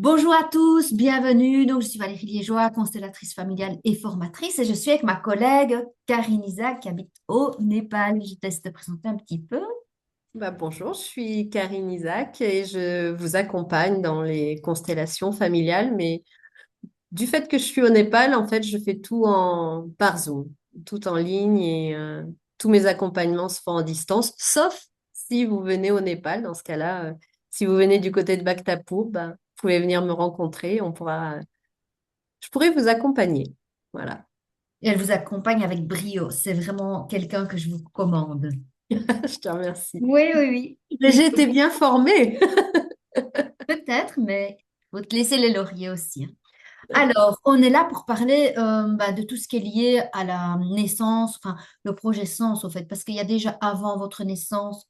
Bonjour à tous, bienvenue. Donc, je suis Valérie Liégeois, constellatrice familiale et formatrice, et je suis avec ma collègue Karine Isaac qui habite au Népal. Je te laisse te présenter un petit peu. Bonjour, je suis Karine Isaac et je vous accompagne dans les constellations familiales. Mais du fait que je suis au Népal, en fait, je fais tout par Zoom, tout en ligne et tous mes accompagnements se font en distance, sauf si vous venez au Népal. Dans ce cas-là, si vous venez du côté de Bhaktapur, vous pouvez venir me rencontrer. Je pourrais vous accompagner. Voilà. Et elle vous accompagne avec brio. C'est vraiment quelqu'un que je vous recommande. Je te remercie. Oui, oui, Mais oui. j'ai été bien formée. Peut-être, mais faut te laisser les lauriers aussi, hein. Alors, on est là pour parler de tout ce qui est lié à la naissance, enfin, le projet sens, au fait, parce qu'il y a déjà avant votre naissance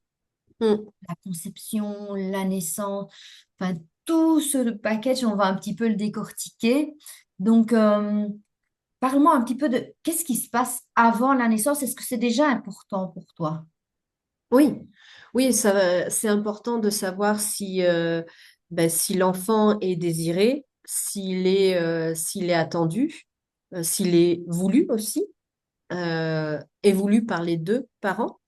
Hmm. la conception, la naissance, enfin tout ce package, on va un petit peu le décortiquer. Donc, parle-moi un petit peu de qu'est-ce qui se passe avant la naissance. Est-ce que c'est déjà important pour toi? Oui, oui, c'est important de savoir si l'enfant est désiré, s'il est attendu, s'il est voulu aussi, et voulu par les deux parents.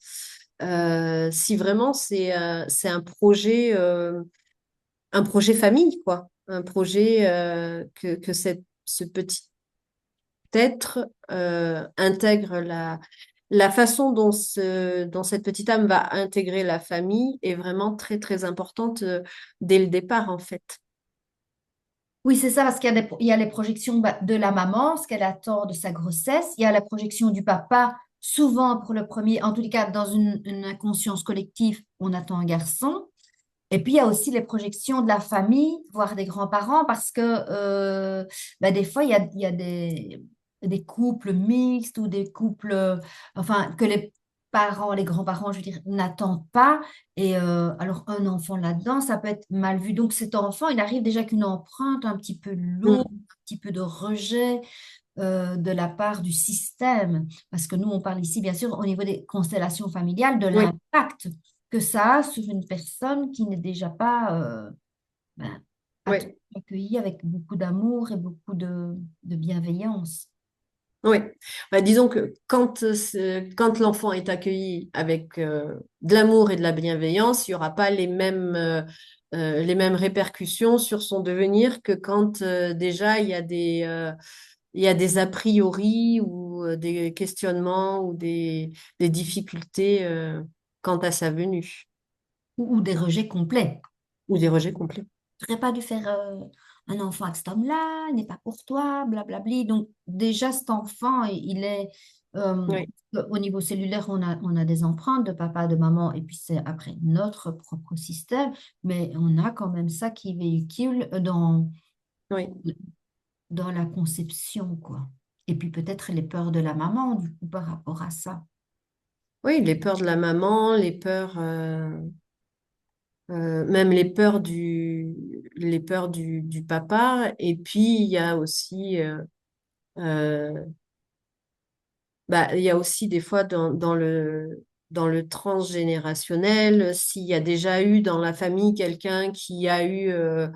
Si vraiment c'est un projet famille, quoi, un projet que ce petit être intègre la façon dont cette petite âme va intégrer la famille est vraiment très, très importante dès le départ, en fait. Oui, c'est ça, parce il y a les projections de la maman, ce qu'elle attend de sa grossesse. Il y a la projection du papa, souvent pour le premier, en tous les cas, dans une inconscience collective, on attend un garçon. Et puis, il y a aussi les projections de la famille, voire des grands-parents, parce que des fois, il y a des couples mixtes ou des couples, enfin, que les parents, les grands-parents, je veux dire, n'attendent pas. Et alors, un enfant là-dedans, ça peut être mal vu. Donc, cet enfant, il arrive déjà qu'une empreinte un petit peu lourde, Mm. un petit peu de rejet de la part du système, parce que nous, on parle ici, bien sûr, au niveau des constellations familiales, de Oui, l'impact que ça a sur une personne qui n'est déjà pas ben, oui, accueillie avec beaucoup d'amour et beaucoup de bienveillance. oui. Disons que quand l'enfant est accueilli avec de l'amour et de la bienveillance, il n'y aura pas les mêmes répercussions sur son devenir que quand déjà il y a des a priori ou des questionnements ou des difficultés quant à sa venue Ou des rejets complets. ou des rejets complets. Tu n'aurais pas dû faire un enfant avec cet homme-là, il n'est pas pour toi, blablabli. Donc, déjà, cet enfant, il est, euh, Oui, au niveau cellulaire, on a des empreintes de papa, de maman, et puis c'est après notre propre système, mais on a quand même ça qui véhicule oui, dans la conception, quoi. Et puis peut-être les peurs de la maman, du coup, par rapport à ça. oui, les peurs de la maman, même les peurs du papa. Et puis, il y a aussi, euh, il y a aussi des fois dans le transgénérationnel, s'il y a déjà eu dans la famille quelqu'un qui a eu euh,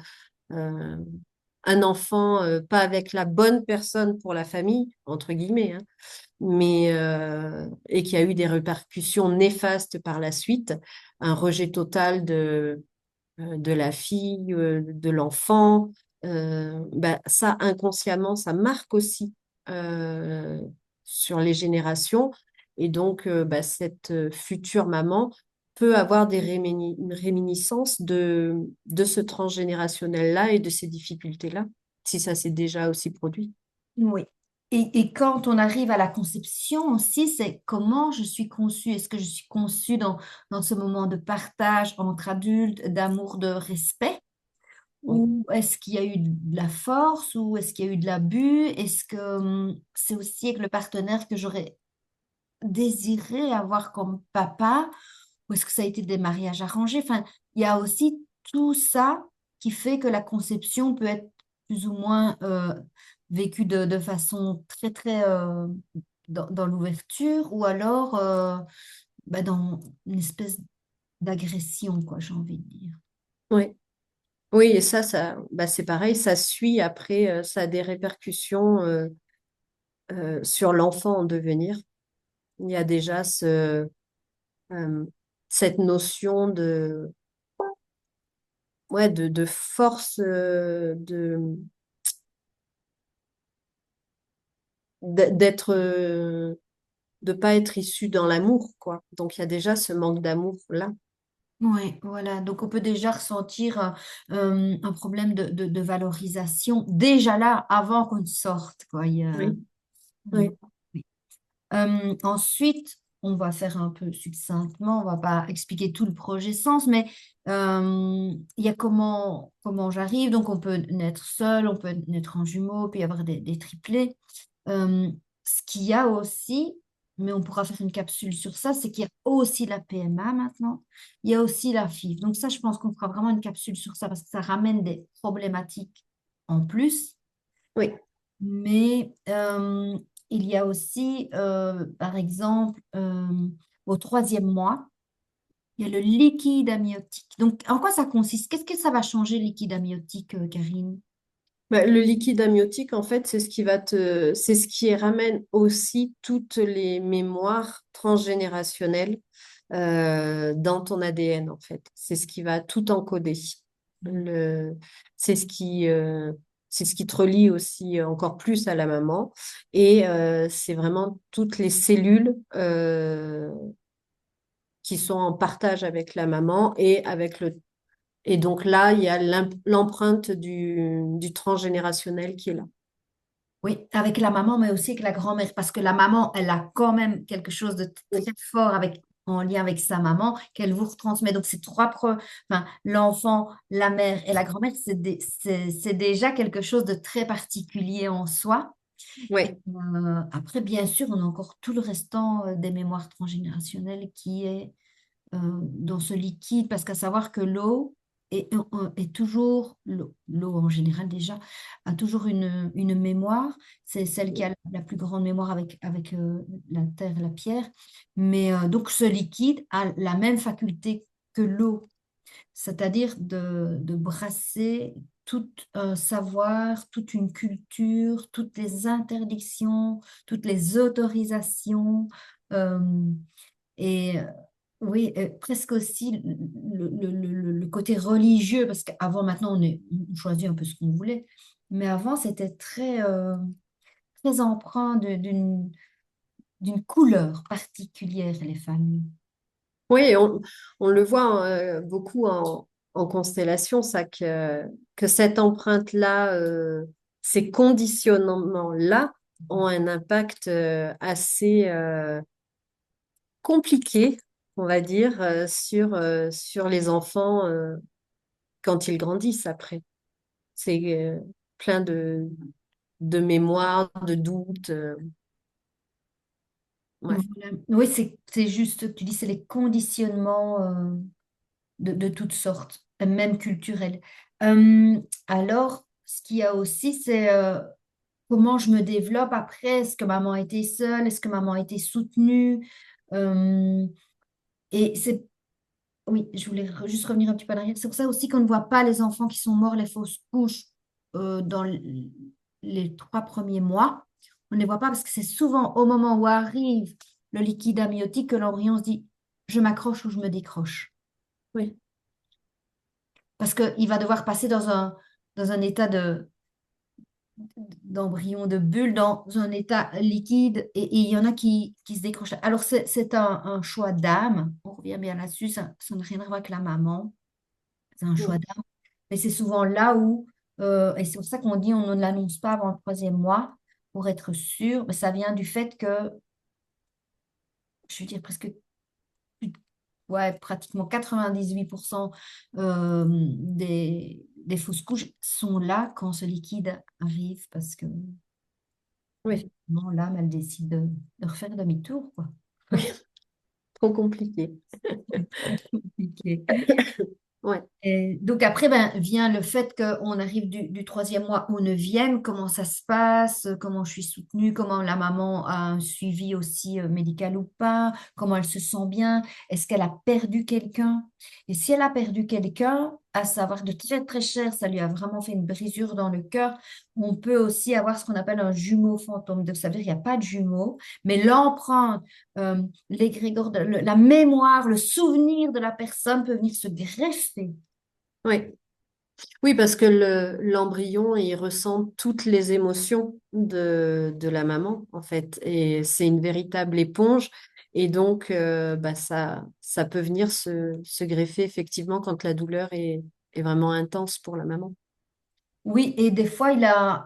un enfant pas avec la bonne personne pour la famille, entre guillemets, hein, et qui a eu des répercussions néfastes par la suite, un rejet total de la fille, de l'enfant, ça inconsciemment, ça marque aussi euh, sur les générations. Et donc, cette future maman peut avoir des réminiscences de ce transgénérationnel-là et de ces difficultés-là, si ça s'est déjà aussi produit. Oui. Et quand on arrive à la conception aussi, c'est comment je suis conçue. Est-ce que je suis conçue dans ce moment de partage entre adultes, d'amour, de respect? Oui, Ou est-ce qu'il y a eu de la force? Ou est-ce qu'il y a eu de l'abus? Est-ce que c'est aussi avec le partenaire que j'aurais désiré avoir comme papa? Ou est-ce que ça a été des mariages arrangés? Enfin, il y a aussi tout ça qui fait que la conception peut être plus ou moins vécue de façon très, très dans l'ouverture ou alors dans une espèce d'agression, quoi, j'ai envie de dire. oui. Oui, et bah, c'est pareil, ça suit après, ça a des répercussions sur l'enfant en devenir. Il y a déjà euh, cette notion ouais, de force, d'être, de pas être issu dans l'amour, quoi. Donc il y a déjà ce manque d'amour là. Oui, voilà. Donc, on peut déjà ressentir un problème de valorisation déjà là, avant qu'on sorte, quoi. Oui, Euh, oui. oui. Ensuite, on va faire un peu succinctement, on va pas expliquer tout le projet Sens, mais il y a comment j'arrive. Donc, on peut naître seul, on peut naître en jumeaux, puis y avoir des triplés. Euh, Ce qu'il y a aussi, mais on pourra faire une capsule sur ça, c'est qu'il y a aussi la PMA maintenant. Il y a aussi la FIV. Donc ça, je pense qu'on fera vraiment une capsule sur ça parce que ça ramène des problématiques en plus. Oui. Mais il y a aussi, par exemple, au troisième mois, il y a le liquide amniotique. Donc, en quoi ça consiste? Qu'est-ce que ça va changer, le liquide amniotique, Karine? Bah, le liquide amniotique, en fait, c'est ce qui ramène aussi toutes les mémoires transgénérationnelles dans ton ADN, en fait. C'est ce qui va tout encoder. Le, c'est ce qui, euh, c'est ce qui te relie aussi encore plus à la maman. Et c'est vraiment toutes les cellules qui sont en partage avec la maman et avec le. Et donc là, il y a l'empreinte du transgénérationnel qui est là. Oui, avec la maman, mais aussi avec la grand-mère, parce que la maman, elle a quand même quelque chose de Oui, très fort en lien avec sa maman qu'elle vous retransmet. Donc, ces enfin, l'enfant, la mère et la grand-mère, c'est déjà quelque chose de très particulier en soi. Et, oui, après, bien sûr, on a encore tout le restant des mémoires transgénérationnelles qui est dans ce liquide, parce qu'à savoir que l'eau est toujours, l'eau en général déjà, a toujours une mémoire. C'est celle qui a la plus grande mémoire avec la terre et la pierre. Mais donc ce liquide a la même faculté que l'eau, c'est-à-dire de brasser tout un savoir, toute une culture, toutes les interdictions, toutes les autorisations. euh, et oui, presque aussi le côté religieux, parce qu'avant, maintenant, on choisit un peu ce qu'on voulait, mais avant, c'était très empreint d'une couleur particulière, les familles. oui, on le voit beaucoup en constellation, ça que cette empreinte-là, ces conditionnements-là ont un impact assez compliqué, on va dire, sur les enfants quand ils grandissent après. C'est plein de mémoires, de doutes. Ouais. Voilà. Oui, c'est juste, tu dis, c'est les conditionnements de toutes sortes, même culturels. Euh, alors, ce qu'il y a aussi, c'est comment je me développe après. Est-ce que maman était seule? Est-ce que maman était soutenue? Euh, et c'est, oui, je voulais juste revenir un petit peu en arrière. C'est pour ça aussi qu'on ne voit pas les enfants qui sont morts, les fausses couches, dans les 3 premiers mois. On ne les voit pas parce que c'est souvent au moment où arrive le liquide amniotique que l'embryon se dit, je m'accroche ou je me décroche. Oui, Parce qu'il va devoir passer dans un état d'embryon, de bulle, dans un état liquide, et il y en a qui se décrochent. Alors, c'est un choix d'âme, on revient bien là-dessus, ça n'a rien à voir avec la maman, c'est un choix oui, d'âme, mais c'est souvent là où, et c'est pour ça qu'on dit on ne l'annonce pas avant le troisième mois, pour être sûr, mais ça vient du fait que, je veux dire, ouais, pratiquement 98% des fausses couches sont là quand ce liquide arrive, parce que oui, bon, l'âme, elle décide de refaire demi-tour, quoi. oui. Trop compliqué. Compliqué. Ouais. Et donc après, ben, vient le fait qu'on arrive du troisième mois au neuvième, comment ça se passe, comment je suis soutenue, comment la maman a un suivi aussi médical ou pas, comment elle se sent bien, est-ce qu'elle a perdu quelqu'un? Et si elle a perdu quelqu'un, à savoir de très très cher, ça lui a vraiment fait une brisure dans le cœur, on peut aussi avoir ce qu'on appelle un jumeau fantôme. Donc ça veut dire qu'il n'y a pas de jumeau, mais l'empreinte, l'égrégore, la mémoire, le souvenir de la personne peut venir se greffer. Oui. Oui, parce que l'embryon, il ressent toutes les émotions de la maman, en fait. Et c'est une véritable éponge. Et donc, bah, ça peut venir se greffer effectivement quand la douleur est vraiment intense pour la maman. Oui, et des fois,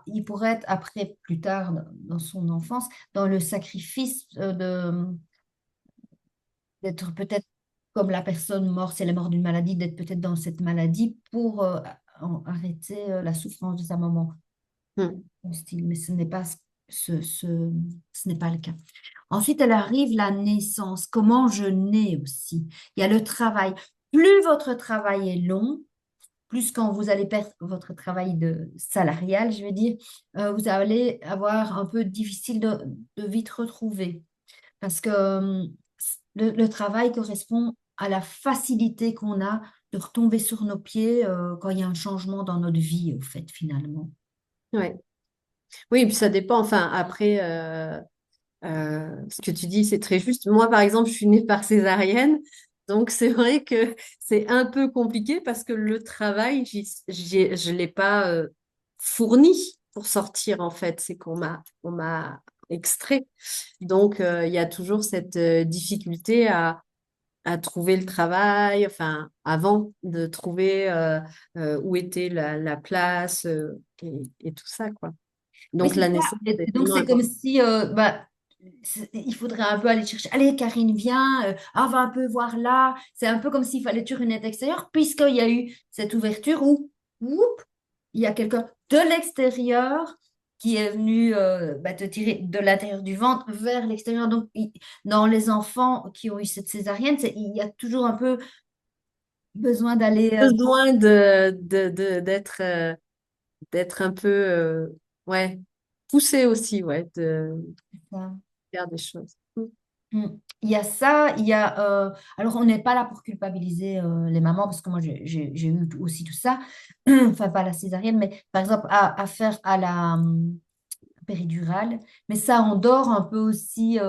il pourrait être après, plus tard, dans son enfance, dans le sacrifice d'être peut-être comme la personne morte, si elle est morte d'une maladie, d'être peut-être dans cette maladie pour arrêter la souffrance de sa maman, Hmm. au style. Mais ce n'est pas, ce n'est pas le cas. Ensuite, elle arrive la naissance. Comment je nais aussi. Il y a le travail. Plus votre travail est long, plus quand vous allez perdre votre travail de salarial, je vais dire, vous allez avoir un peu difficile de vite retrouver. Parce que le travail correspond à la facilité qu'on a de retomber sur nos pieds quand il y a un changement dans notre vie, au fait, finalement. Ouais. Oui, puis ça dépend. Enfin, après, ce que tu dis, c'est très juste. Moi, par exemple, je suis née par césarienne. Donc, c'est vrai que c'est un peu compliqué parce que le travail, je ne l'ai pas fourni pour sortir, en fait. C'est on m'a extrait. Donc, il y a toujours cette difficulté à trouver le travail, enfin, avant de trouver où était la place et tout ça, quoi. Oui, Donc, c'est la ça. naissance est Et donc, vraiment c'est comme importante. si bah, il faudrait un peu aller chercher. Allez, Karine, viens, on va un peu voir là. C'est un peu comme s'il fallait tuer une aide extérieure, puisqu'il y a eu cette ouverture où, whoop, il y a quelqu'un de l'extérieur qui est venu bah, te tirer de l'intérieur du ventre vers l'extérieur. Donc, dans les enfants qui ont eu cette césarienne, il y a toujours un peu besoin d'aller Besoin d'être un peu ouais, poussé aussi, ouais, de voir. faire des choses. Mm. Il y a ça, il y a... alors, on n'est pas là pour culpabiliser les mamans, parce que moi, j'ai eu aussi tout ça. Enfin, pas la césarienne, mais par exemple, à faire à la péridurale. Mais ça endort un peu aussi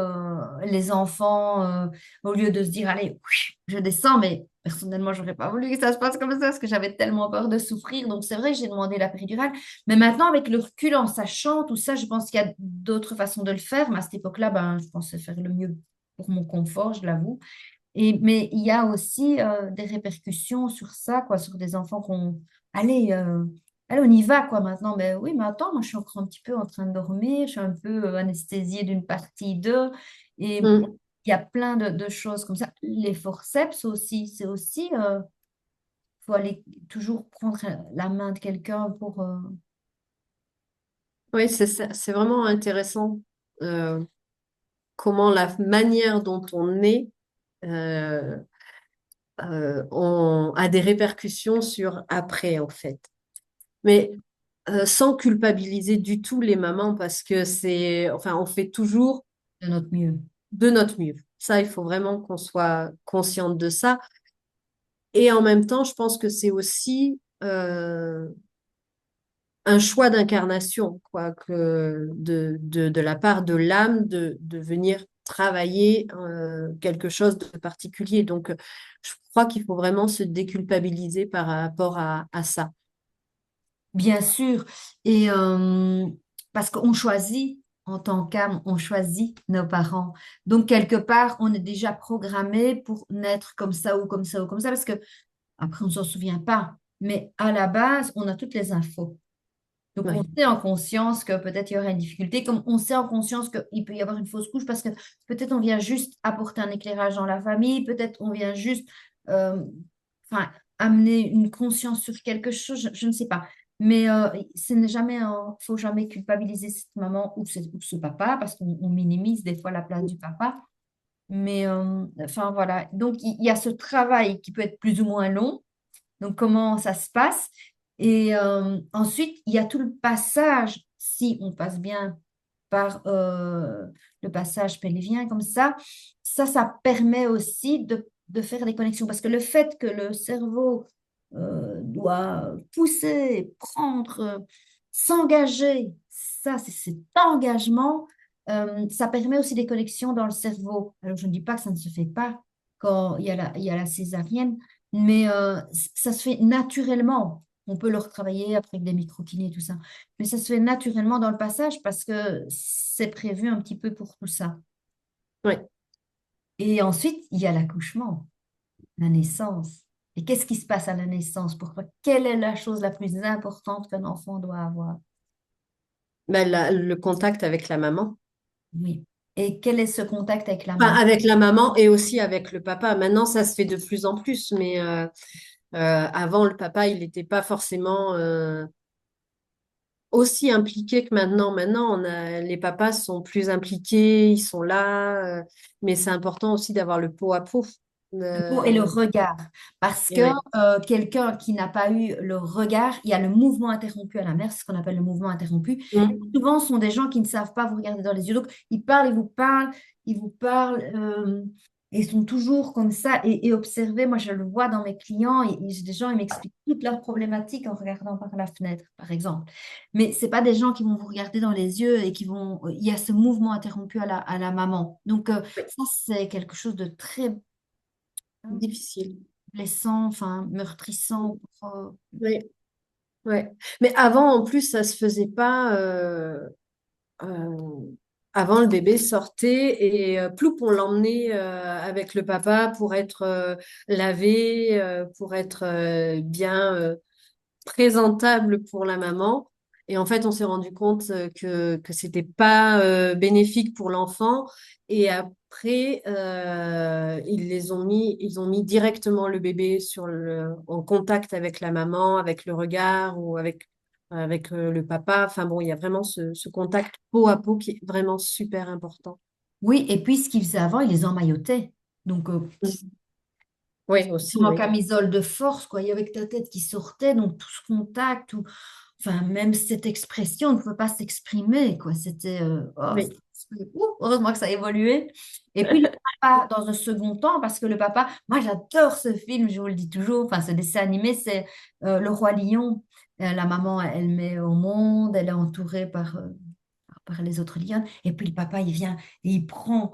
les enfants, au lieu de se dire, allez, je descends, mais personnellement, j'aurais pas voulu que ça se passe comme ça, parce que j'avais tellement peur de souffrir. Donc, c'est vrai que j'ai demandé la péridurale. Mais maintenant, avec le recul, en sachant tout ça, je pense qu'il y a d'autres façons de le faire. Mais à cette époque-là, ben, je pensais faire le mieux pour mon confort, je l'avoue. Mais il y a aussi des répercussions sur ça, quoi, sur des enfants qu'on... Allez, allez, on y va, quoi, maintenant. Mais oui, mais attends, moi, je suis encore un petit peu en train de dormir, je suis un peu anesthésiée d'une partie d'eux. Et Mm. il y a plein de choses comme ça. Les forceps aussi, c'est aussi... faut aller toujours prendre la main de quelqu'un pour... Oui, c'est ça, c'est vraiment intéressant comment la manière dont on est euh, a des répercussions sur après, en fait. Mais sans culpabiliser du tout les mamans parce que enfin, on fait toujours de notre mieux. de notre mieux. Ça, il faut vraiment qu'on soit consciente de ça. Et en même temps, je pense que c'est aussi un choix d'incarnation, quoi, que de la part de l'âme de venir travailler quelque chose de particulier. Donc, je crois qu'il faut vraiment se déculpabiliser par rapport à ça. Bien sûr. Et parce qu'on choisit, en tant qu'âme, on choisit nos parents. Donc, quelque part, on est déjà programmé pour naître comme ça ou comme ça ou comme ça, parce que après, on ne s'en souvient pas. Mais à la base, on a toutes les infos. Donc, on Ouais. sait en conscience que peut-être il y aura une difficulté, comme on sait en conscience qu'il peut y avoir une fausse couche, parce que peut-être on vient juste apporter un éclairage dans la famille, peut-être on vient juste euh, enfin, amener une conscience sur quelque chose, je ne sais pas. Mais ce n'est jamais, faut jamais culpabiliser cette maman ou ce papa, parce qu'on minimise des fois la place du papa. Mais enfin voilà, donc il y a ce travail qui peut être plus ou moins long Donc, comment ça se passe? Et ensuite, il y a tout le passage, si on passe bien par le passage pelvien comme ça permet aussi de faire des connexions. Parce que le fait que le cerveau doit pousser, prendre, s'engager, ça, c'est cet engagement, ça permet aussi des connexions dans le cerveau. Alors, je ne dis pas que ça ne se fait pas quand il y a la césarienne, mais ça se fait naturellement. On peut le retravailler après avec des micro-kinés et tout ça. Mais ça se fait naturellement dans le passage parce que c'est prévu un petit peu pour tout ça. Ouais. Et ensuite, il y a l'accouchement, la naissance. Et qu'est-ce qui se passe à la naissance? Pourquoi? Quelle est la chose la plus importante qu'un enfant doit avoir? Ben, le contact avec la maman. Oui. Et quel est ce contact avec la Enfin, maman? avec la maman et aussi avec le papa. Maintenant, ça se fait de plus en plus, mais avant, le papa, il n'était pas forcément aussi impliqué que maintenant. Maintenant, les papas sont plus impliqués, ils sont là, mais c'est important aussi d'avoir le pot à pot. Le mot et le Euh, regard. Parce que ouais. quelqu'un qui n'a pas eu le regard, il y a le mouvement interrompu à la mère, c'est ce qu'on appelle le mouvement interrompu. Mm. Souvent, ce sont des gens qui ne savent pas vous regarder dans les yeux. Donc, ils vous parlent, et ils sont toujours comme ça. Et observez, moi, je le vois dans mes clients, et j'ai des gens, ils m'expliquent toutes leurs problématiques en regardant par la fenêtre, par exemple. Mais c'est pas des gens qui vont vous regarder dans les yeux et qui vont. Il y a ce mouvement interrompu à la maman. Donc, Ouais. ça, c'est quelque chose de très Difficile. blessant, enfin meurtrissant. Oui, ouais. Mais avant, en plus, ça se faisait pas. Euh, Avant, le bébé sortait et ploup, on l'emmenait avec le papa pour être lavé, pour être bien présentable pour la maman. Et en fait, on s'est rendu compte que c'était pas bénéfique pour l'enfant. Et après, ils ont mis directement le bébé en contact avec la maman, avec le regard ou avec le papa. Enfin bon, il y a vraiment ce contact peau à peau qui est vraiment super important. Oui, et puis ce qu'ils faisaient avant, ils les emmaillotaient. Donc, Mm. Oui, comme aussi, en oui. camisole de force, quoi. Il y avait que ta tête qui sortait, donc tout ce contact, tout, enfin, même cette expression ne pouvait pas s'exprimer, quoi. C'était, Oui, heureusement que ça a évolué. Et puis, le papa, dans un second temps, parce que le papa, moi, j'adore ce film, je vous le dis toujours, enfin, ce dessin animé, c'est Le Roi Lion. La maman, elle met au monde, elle est entourée par les autres lions. Et puis le papa, il vient et il prend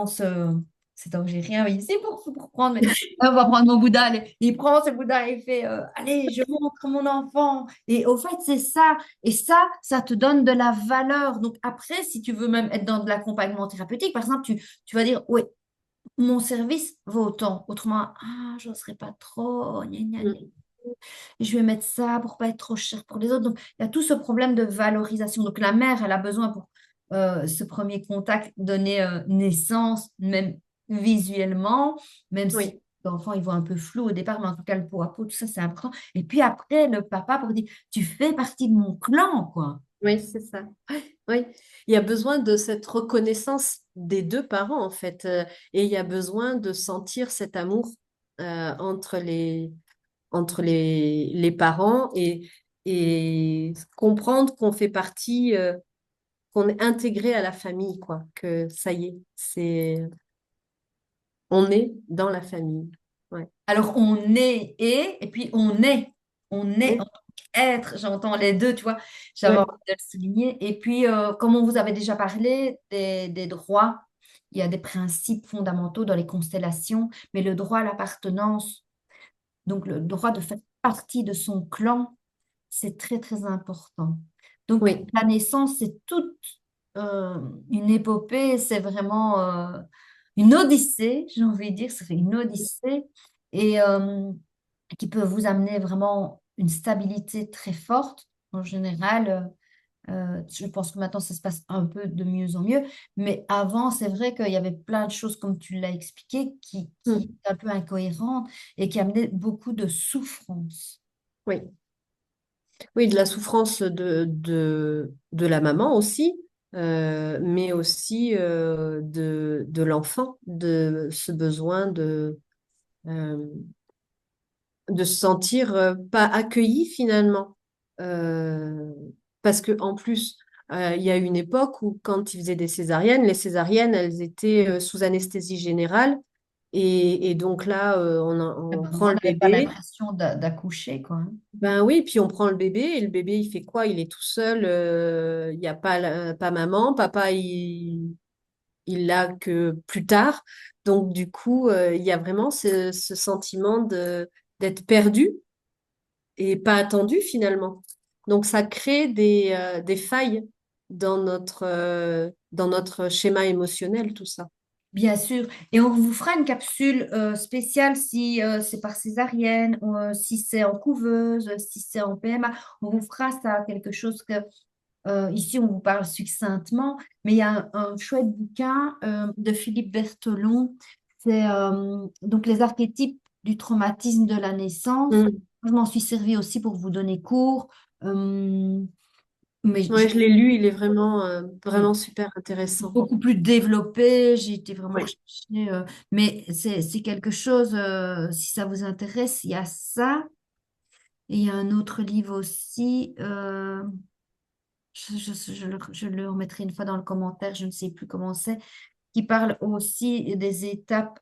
ce... C'est donc j'ai rien ici pour prendre, mais on va prendre mon Bouddha. Allez. Il prend ce Bouddha et il fait, allez, je montre mon enfant. Et au fait, c'est ça. Et ça te donne de la valeur. Donc après, si tu veux même être dans de l'accompagnement thérapeutique, par exemple, tu vas dire, oui, mon service vaut autant. Autrement, ah, j'oserais pas trop. Gna, gna, gna. mm, Je vais mettre ça pour pas être trop cher pour les autres. Donc, il y a tout ce problème de valorisation. Donc, la mère, elle a besoin pour ce premier contact donner naissance, même visuellement, même si oui. l'enfant, il voit un peu flou au départ, mais en tout cas, le pot à pot, tout ça, c'est important. Et puis après, le papa pour dire, tu fais partie de mon clan, quoi. Oui, c'est ça. Oui, il y a besoin de cette reconnaissance des deux parents, en fait. Et il y a besoin de sentir cet amour entre les parents et comprendre qu'on fait partie, qu'on est intégré à la famille, quoi. Que ça y est, on est dans la famille. Ouais. Alors, on est et puis on est. On est en Oui, tant qu'être. J'entends les deux, tu vois. J'avais ouais, envie de le souligner. Et puis, comme on vous avait déjà parlé des droits, il y a des principes fondamentaux dans les constellations, mais le droit à l'appartenance, donc le droit de faire partie de son clan, c'est très, très important. Donc, oui, la naissance, c'est toute une épopée, c'est vraiment une odyssée, j'ai envie de dire, ça fait une odyssée, et qui peut vous amener vraiment une stabilité très forte. En général, je pense que maintenant, ça se passe un peu de mieux en mieux, mais avant, c'est vrai qu'il y avait plein de choses, comme tu l'as expliqué, qui mm, étaient un peu incohérentes et qui amenaient beaucoup de souffrance. oui. Oui, de la souffrance de la maman aussi, mais aussi de l'enfant, de ce besoin euh, de se sentir pas accueilli finalement. Euh, Parce que en plus, il y a une époque où quand ils faisaient des césariennes, les césariennes, elles étaient sous anesthésie générale. Et donc là, Eh on ben, prend on le n'avait pas bébé. l'impression d'accoucher, quoi, hein. Ben oui, puis on prend le bébé et le bébé, il fait quoi? Il est tout seul. Il n'y a pas, pas maman. Papa, il l'a que plus tard. Donc du coup, il y a vraiment ce sentiment d'être perdu et pas attendu finalement. Donc ça crée des failles dans notre schéma émotionnel, tout ça. Bien sûr. Et on vous fera une capsule spéciale si c'est par césarienne, ou, si c'est en couveuse, si c'est en PMA. On vous fera ça, quelque chose que ici on vous parle succinctement. Mais il y a un chouette bouquin de Philippe Berthelon. C'est donc les archétypes du traumatisme de la naissance. Mm. Je m'en suis servi aussi pour vous donner cours. Mais Ouais, je l'ai lu, il est vraiment, vraiment super intéressant. beaucoup plus développé, j'ai été vraiment Oui. rechercher, mais c'est quelque chose, si ça vous intéresse, il y a ça, et il y a un autre livre aussi, je le remettrai une fois dans le commentaire, je ne sais plus comment c'est, qui parle aussi des étapes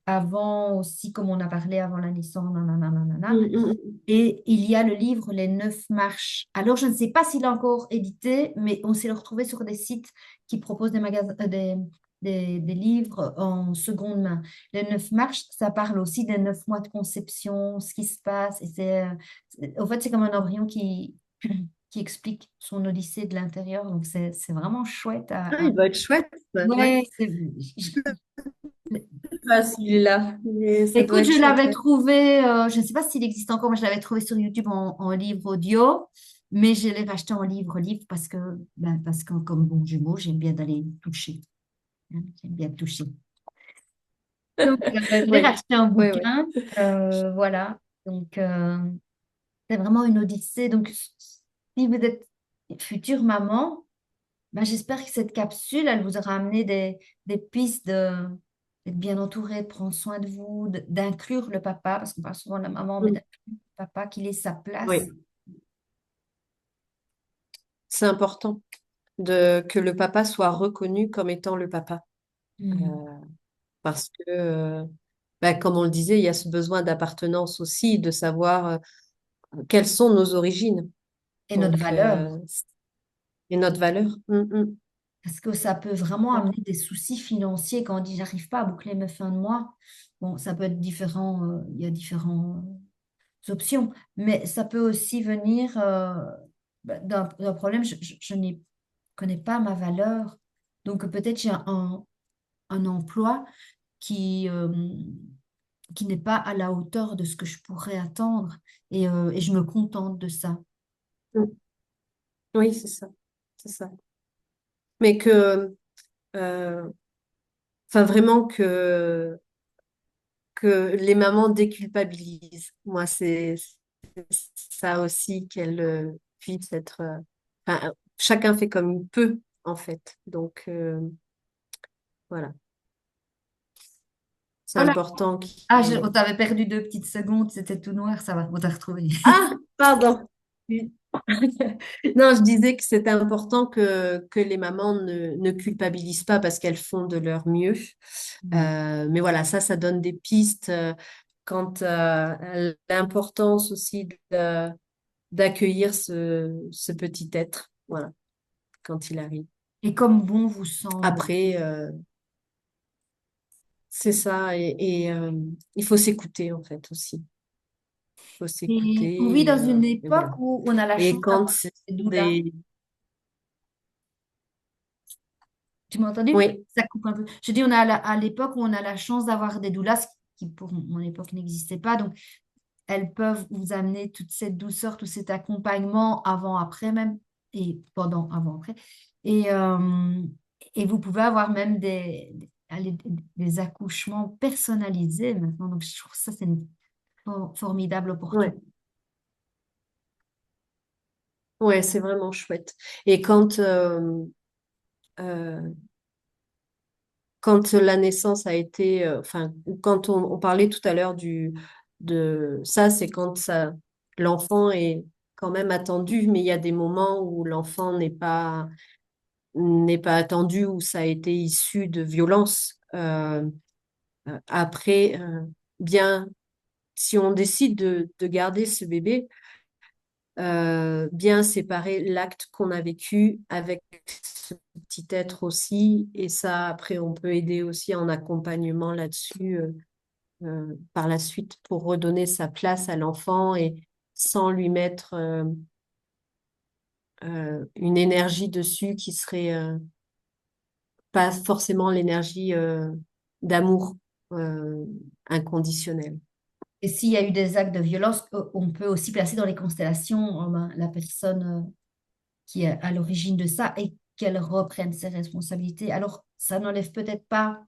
avant aussi, comme on a parlé avant la naissance, nanana, nanana. Mm, mm, mm. Et il y a le livre Les 9 marches. Alors, je ne sais pas s'il est encore édité, mais on s'est le retrouvé sur des sites qui proposent des magasins, des livres en seconde main. Les 9 marches, ça parle aussi des 9 mois de conception, ce qui se passe. Et en fait, c'est comme un embryon qui explique son odyssée de l'intérieur. Donc, c'est vraiment chouette Ah, il doit être chouette. Ouais. Ouais, Ah, celui-là, ça doit écoute, être je chouette. l'avais Ouais. trouvé, je ne sais pas s'il existe encore, mais je l'avais trouvé sur YouTube en livre audio, mais je l'ai racheté en livre parce que comme bon jumeau, j'aime bien d'aller toucher, hein, j'aime bien toucher. Donc, je l'ai Oui, racheté en oui, oui. bouquin, voilà. Donc, c'est vraiment une odyssée. Donc, si vous êtes future maman, ben, j'espère que cette capsule, elle vous aura amené des pistes d'être bien entouré, de prendre soin de vous, d'inclure le papa, parce qu'on parle souvent de la maman, mais Mm. d'inclure le papa, qu'il ait sa place. Oui, c'est important que le papa soit reconnu comme étant le papa. Euh, Mm. Parce que, ben, comme on le disait, il y a ce besoin d'appartenance aussi, de savoir quelles sont nos origines. Et notre Donc, valeur, et notre valeur. Mm, mm. parce que ça peut vraiment amener des soucis financiers quand on dit j'arrive pas à boucler mes fins de mois. Bon, ça peut être différent, il y a différentes options, mais ça peut aussi venir d'un problème, je n'y connais pas ma valeur, donc peut-être j'ai un emploi qui qui n'est pas à la hauteur de ce que je pourrais attendre et je me contente de ça. Mm. Oui, c'est ça. C'est ça. Mais que, euh, enfin, vraiment que les mamans déculpabilisent. Moi, c'est ça aussi qu'elles puissent être. Enfin, chacun fait comme il peut, en fait. Donc, voilà. C'est Voilà. important Ah, qu'il. on t'avait perdu 2 petites secondes, c'était tout noir, ça va, on t'a retrouvé. Ah, pardon. Non, je disais que c'est important que les mamans ne culpabilisent pas parce qu'elles font de leur mieux. Mm. Mais voilà, ça donne des pistes quant à l'importance aussi d'accueillir ce petit être, voilà, quand il arrive. Et comme bon vous semble. Après, c'est ça, et il faut s'écouter en fait aussi. Il faut Et on vit s'écouter, dans une et époque voilà. où on a la Et chance quand d'avoir c'est des doulas. des... Tu m'as entendu? Oui, Ça coupe un peu. Je dis, on a à l'époque où on a la chance d'avoir des doulas, ce qui pour mon époque n'existait pas. Donc, elles peuvent vous amener toute cette douceur, tout cet accompagnement avant, après même, et pendant, avant, après. Et, euh, et vous pouvez avoir même des accouchements personnalisés maintenant. Donc, je trouve ça, c'est une formidable ouais, opportunité. ouais, c'est vraiment chouette. Et euh, quand la naissance a été, enfin, quand on parlait tout à l'heure de ça, c'est quand ça, l'enfant est quand même attendu, mais il y a des moments où l'enfant n'est pas attendu, où ça a été issu de violence. Après, bien, si on décide de garder ce bébé, bien séparer l'acte qu'on a vécu avec ce petit être aussi. Et ça, après, on peut aider aussi en accompagnement là-dessus par la suite pour redonner sa place à l'enfant et sans lui mettre une énergie dessus qui serait pas forcément l'énergie d'amour euh, inconditionnel. Et s'il y a eu des actes de violence, on peut aussi placer dans les constellations ben, la personne qui est à l'origine de ça et qu'elle reprenne ses responsabilités. Alors, ça n'enlève peut-être pas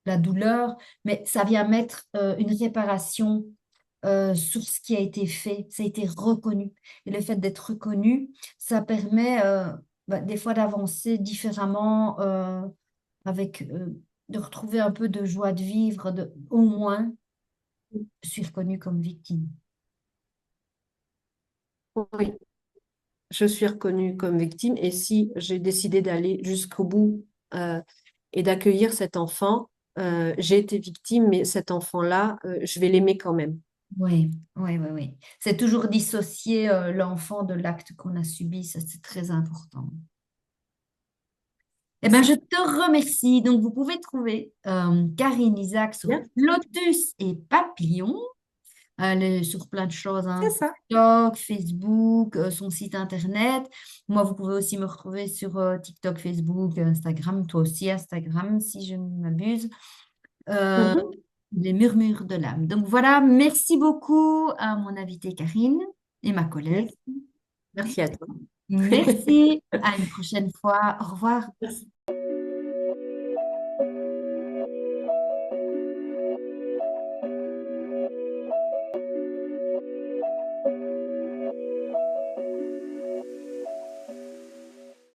la douleur, mais ça vient mettre une réparation sur ce qui a été fait. Ça a été reconnu. Et le fait d'être reconnu, ça permet ben, des fois d'avancer différemment avec, de retrouver un peu de joie de vivre, de, au moins, je suis reconnue comme victime. Oui, je suis reconnue comme victime et si j'ai décidé d'aller jusqu'au bout euh, et d'accueillir cet enfant, j'ai été victime, mais cet enfant-là, je vais l'aimer quand même. Oui, oui, oui, oui. C'est toujours dissocier l'enfant de l'acte qu'on a subi, ça c'est très important. Eh C'est ben, je ça. te remercie. Donc, vous pouvez trouver Karine Isaac sur Bien, Lotus et Papillon. Elle est sur plein de choses, c'est hein. ça. TikTok, Facebook, son site internet. Moi, vous pouvez aussi me retrouver sur TikTok, Facebook, Instagram, toi aussi Instagram, si je ne m'abuse. Euh, Mhm. les murmures de l'âme. Donc voilà, merci beaucoup à mon invitée Karine et ma collègue. Merci. Merci à toi. Merci, à une prochaine fois. Au revoir. Merci.